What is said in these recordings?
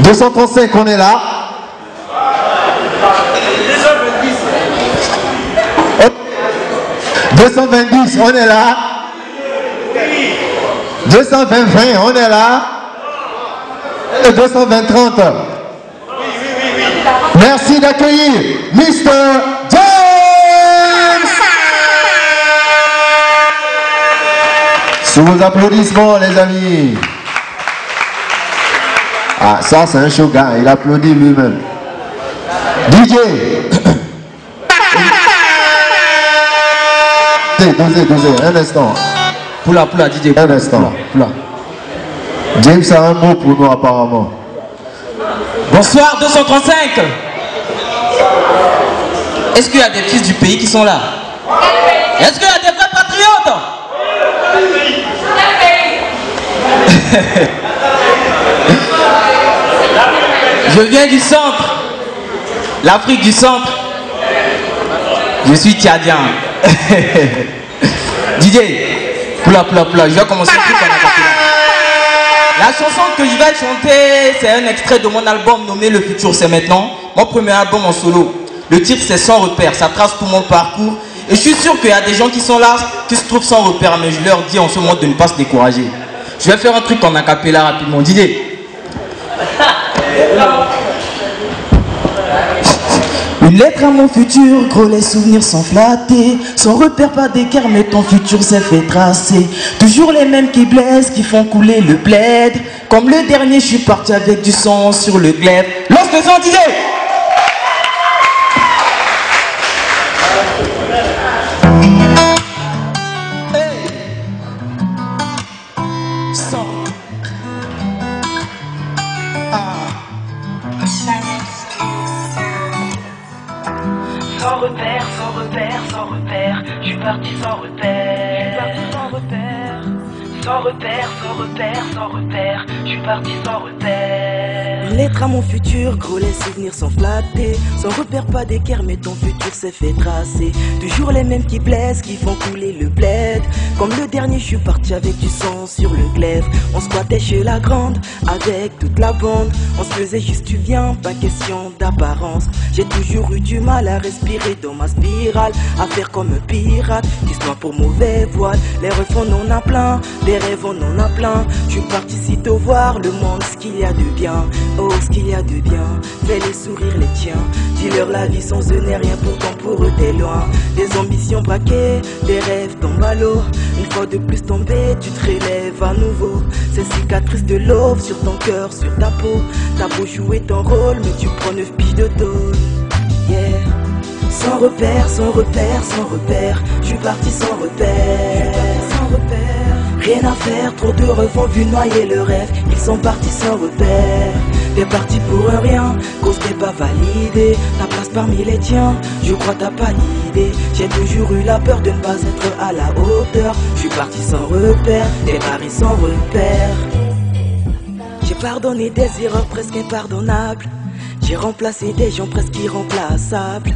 235, on est là. 220, on est là. 220, on est là. Et 220, 30. Merci d'accueillir Mr. James. Sous vos applaudissements, les amis. Ah, ça, c'est un show gars. Il applaudit lui-même. DJ. Dosez, un instant. Poula, DJ. Un instant. Poula. James a un mot pour nous, apparemment. Bonsoir, 235. Est-ce qu'il y a des fils du pays qui sont là? Est-ce qu'il y a des vrais patriotes? Je viens du centre, l'Afrique du centre. Je suis tchadien. DJ, poula, je vais commencer tout par la capella. La chanson que je vais chanter, c'est un extrait de mon album nommé Le Futur c'est maintenant. Mon premier album en solo. Le titre c'est Sans repère, ça trace tout mon parcours. Et je suis sûr qu'il y a des gens qui sont là, qui se trouvent sans repère, mais je leur dis en ce moment de ne pas se décourager. Je vais faire un truc en acapella rapidement. DJ. Une lettre à mon futur, gros les souvenirs sont flattés. Sans repère, pas d'écart, mais ton futur s'est fait tracer. Toujours les mêmes qui blessent, qui font couler le bled. Comme le dernier, je suis parti avec du sang sur le glaive. Lance le son, DJ. Je suis parti sans repère. Sans repère, je suis parti sans repère. Une lettre à mon futur, gros les souvenirs sont flattés. Sans repère, pas d'équerre, mais ton futur s'est fait tracer. Toujours les mêmes qui blessent, qui font couler le bled. Comme le dernier, je suis parti avec du sang sur le glaive. On squattait chez la grande, avec toute la bande. On se faisait juste tu viens, pas question d'apparence. J'ai toujours eu du mal à respirer dans ma spirale, à faire comme un pirate qui se noie pour mauvais voile. Les refs on en a plein, des rêves on en a plein. Je suis parti sitôt voir le monde, ce qu'il y a de bien. Oh, ce qu'il y a de bien, fais-les sourire les tiens. Dis-leur la vie sans eux n'est rien, pourtant pour eux t'es loin. Des ambitions braquées, des rêves tombent à l'eau. Une fois de plus tombé, tu te relèves à nouveau. Ces cicatrices de love sur ton cœur, sur ta peau. T'as beau jouer ton rôle, mais tu prends 9 piges de tôle. Yeah. Sans repère, je suis parti sans repère. Rien à faire, trop de refs ont vu noyer le rêve. Ils sont partis sans repère. T'es parti pour un rien, cause t'es pas validé. Ta place parmi les tiens, je crois t'as pas l'idée. J'ai toujours eu la peur de ne pas être à la hauteur. Je suis parti sans repère, démarré sans repère. J'ai pardonné des erreurs presque impardonnables. J'ai remplacé des gens presque irremplaçables.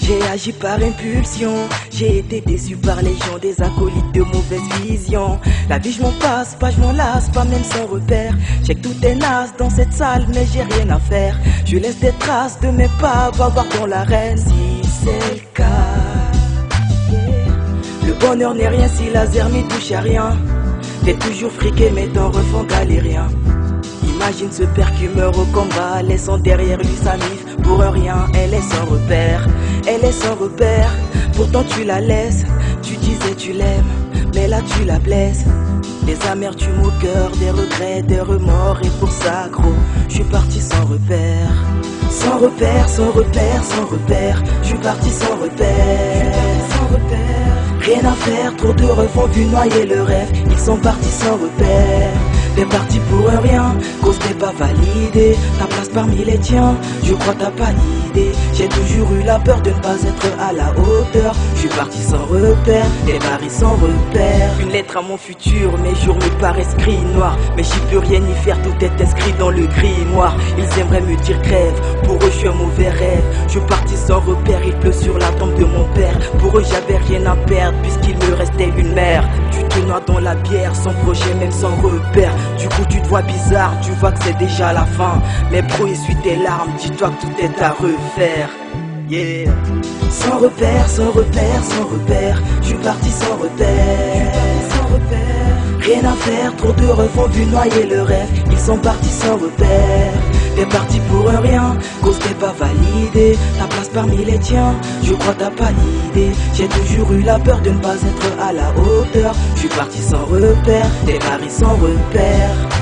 J'ai agi par impulsion, j'ai été déçu par les gens, des acolytes de mauvaise vision. La vie je m'en passe pas, je m'en lasse pas même sans repère. J'ai que tout est naze dans cette salle mais j'ai rien à faire. Je laisse des traces de mes pas, va voir dans l'arène si c'est le cas. Yeah. Le bonheur n'est rien si la zermie touche à rien. T'es toujours friqué mais t'en refends galérien. Imagine ce père qui meurt au combat, laissant derrière lui sa mif. Pour un rien, elle est sans repère, elle est sans repère. Pourtant tu la laisses, tu disais tu l'aimes, mais là tu la blesses. Des amertumes au cœur, des regrets, des remords. Et pour ça gros, je suis parti sans repère. Sans repère, je suis parti sans repère. Rien à faire, trop de refs ont vu noyer le rêve. Ils sont partis sans repère. T'es parti pour un rien, cause t'es pas validé. Ta place parmi les tiens, je crois t'as pas l'idée. J'ai toujours eu la peur de ne pas être à la hauteur. Je suis parti sans repère, démarré sans repère. Une lettre à mon futur, mes jours me paraissent gris noir. Mais j'y peux rien y faire, tout est inscrit dans le grimoire. Ils aimeraient me dire crève, pour eux je suis un mauvais rêve. Je suis parti sans repère, il pleut sur la tombe de mon père. Pour eux j'avais rien à perdre, puisqu'il me restait une mère. Tu te noies dans la bière, sans projet même sans repère. Du coup tu te vois bizarre, tu vois que c'est déjà la fin. Mais pro, essuie tes larmes, dis-toi que tout est à refaire. Yeah. Sans repère, sans repère, sans repère, je suis parti sans repère. Rien à faire, trop d'heureux font vu noyer le rêve. Ils sont partis sans repère. T'es parti pour un rien, cause t'es pas validé. Ta place parmi les tiens, je crois t'as pas l'idée. J'ai toujours eu la peur de ne pas être à la hauteur. Je suis parti sans repère, t'es barré sans repère.